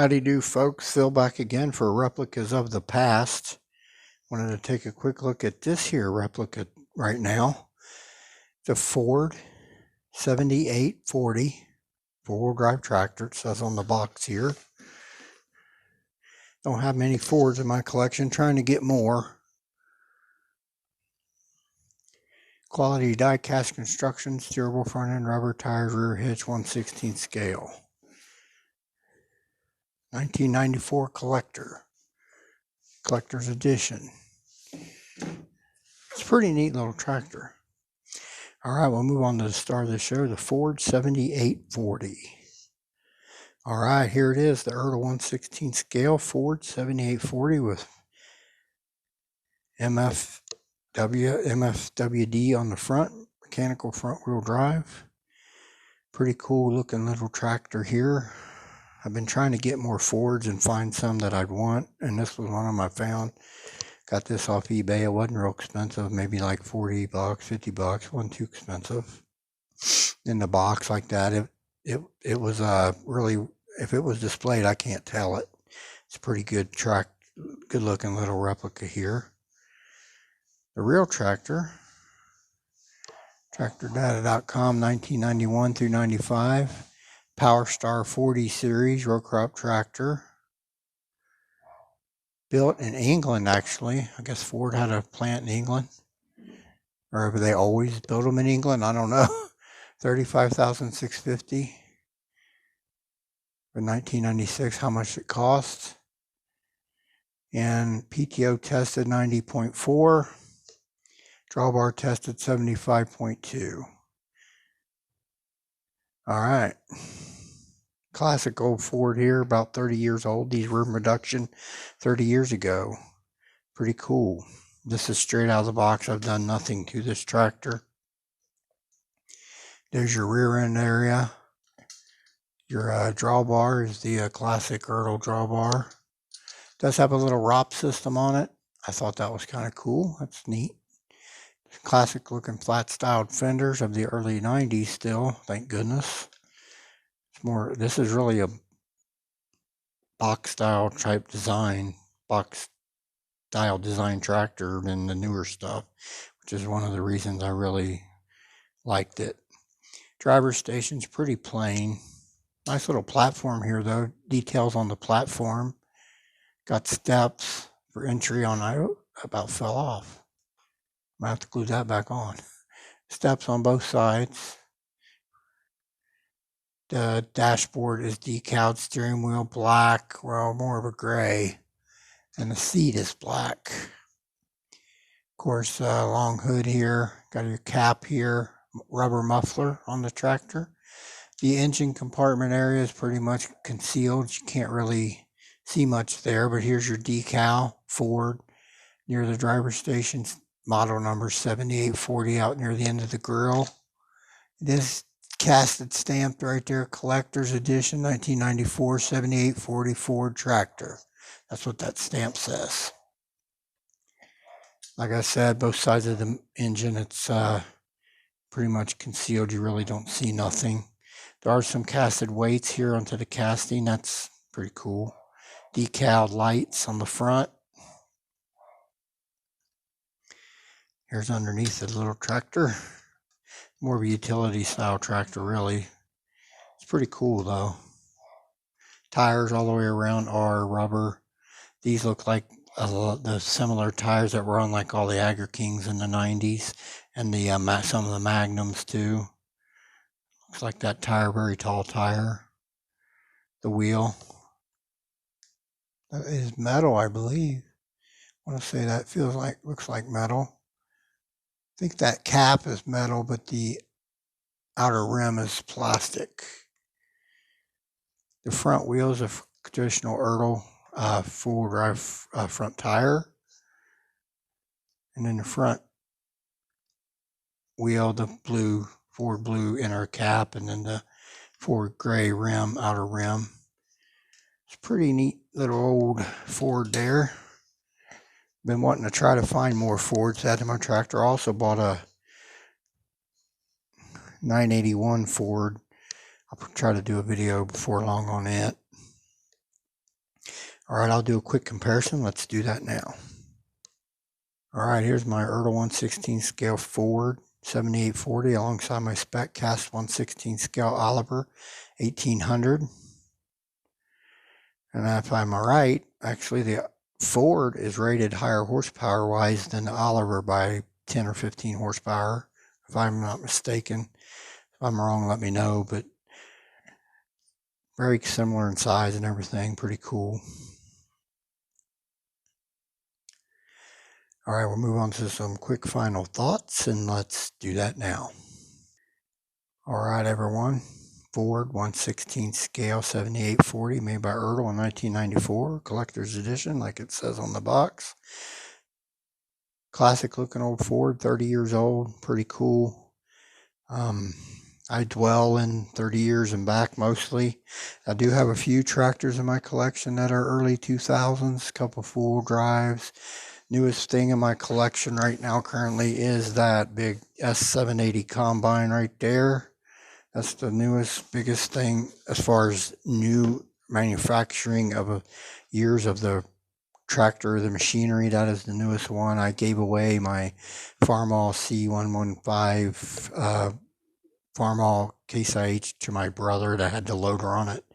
Howdy do, folks. Phil back again for replicas of the past. Wanted to take a quick look at this here replica right now. The Ford 7840 four-wheel drive tractor. It says on the box here. Don't have many Fords in my collection. Trying to get more. Quality die-cast construction, steerable front end, rubber tires, rear hitch, 1/16 scale. 1994 collector's edition. It's a pretty neat little tractor. All right, we'll move on to the star of the show, the Ford 7840. All right, here it is, the Ertl 1/16 scale Ford 7840 with MFWD on the front, mechanical front wheel drive. Pretty cool looking little tractor here. I've been trying to get more Fords and find some that I'd want, and this was one of them I found. Got this off eBay. It wasn't real expensive, maybe like $40, $50. Wasn't too expensive. In the box like that, it was really, if it was displayed, I can't tell it. It's a pretty good good looking little replica here. The real tractor, tractordata.com, 1991 through 95. Power Star 40 series row crop tractor. Built in England, actually. I guess Ford had a plant in England. Or have they always built them in England? I don't know. $35,650 for 1996. How much it cost? And PTO tested 90.4. Drawbar tested 75.2. All right. Classic old Ford here, about 30 years old. These were in production 30 years ago. Pretty cool. This is straight out of the box. I've done nothing to this tractor. There's your rear end area. Your drawbar is the classic Ertl drawbar. Does have a little ROP system on it. I thought that was kind of cool. That's neat. Classic looking flat styled fenders of the early 90s still, thank goodness. This is really a box style type design, box style design tractor than the newer stuff, which is one of the reasons I really liked it. Driver station's pretty plain. Nice little platform here though. Details on the platform. Got steps for entry on. I about fell off. I have to glue that back on. Steps on both sides. The dashboard is decaled, steering wheel black, well, more of a gray, and the seat is black. Of course, long hood here, got your cap here, rubber muffler on the tractor. The engine compartment area is pretty much concealed. You can't really see much there, but here's your decal, Ford, near the driver's station, model number 7840 out near the end of the grill. This casted stamped right there, collector's edition, 1994 7840 Ford tractor. That's what that stamp says. Like I said, both sides of the engine, it's pretty much concealed. You really don't see nothing. There are some casted weights here onto the casting. That's pretty cool. Decaled lights on the front. Here's underneath the little tractor. More of a utility style tractor, really. It's pretty cool though. Tires all the way around are rubber. These look like the similar tires that were on like all the Agger Kings in the 90s, and the some of the Magnums too. Looks like that tire, very tall tire. The wheel. That is metal, I believe. I want to say that looks like metal. I think that cap is metal, but the outer rim is plastic. The front wheel is a traditional Ertl full drive front tire. And then the front wheel, the Ford blue inner cap, and then the Ford gray rim, outer rim. It's a pretty neat little old Ford there. Been wanting to try to find more Fords to add to my tractor. I also bought a 981 Ford. I'll try to do a video before long on it. All right, I'll do a quick comparison. Let's do that now. All right, here's my Ertl 1/16 scale Ford 7840 alongside my spec cast 1/16 scale Oliver 1800. And if I'm right, actually the Ford is rated higher horsepower wise than the Oliver by 10 or 15 horsepower, if I'm not mistaken. If I'm wrong, let me know, but very similar in size and everything, pretty cool. All right, we'll move on to some quick final thoughts, and let's do that now. All right, everyone. Ford 1/16 scale 7840 made by Ertl in 1994, collector's edition, like it says on the box. Classic looking old Ford, 30 years old, pretty cool. I dwell in 30 years and back mostly. I do have a few tractors in my collection that are early 2000s, a couple full drives. Newest thing in my collection right now currently is that big S780 combine right there. That's the newest, biggest thing as far as new manufacturing of years of the tractor, the machinery. That is the newest one. I gave away my Farmall C115 Farmall Case IH to my brother that had the loader on it.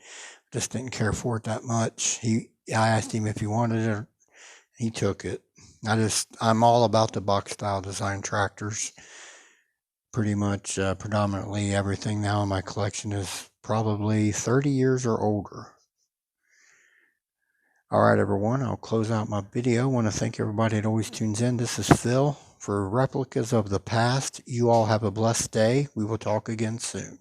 Just didn't care for it that much. I asked him if he wanted it. He took it. I'm all about the box style design tractors. Pretty much predominantly everything now in my collection is probably 30 years or older. All right, everyone, I'll close out my video. I want to thank everybody that always tunes in. This is Phil for Replicas of the Past. You all have a blessed day. We will talk again soon.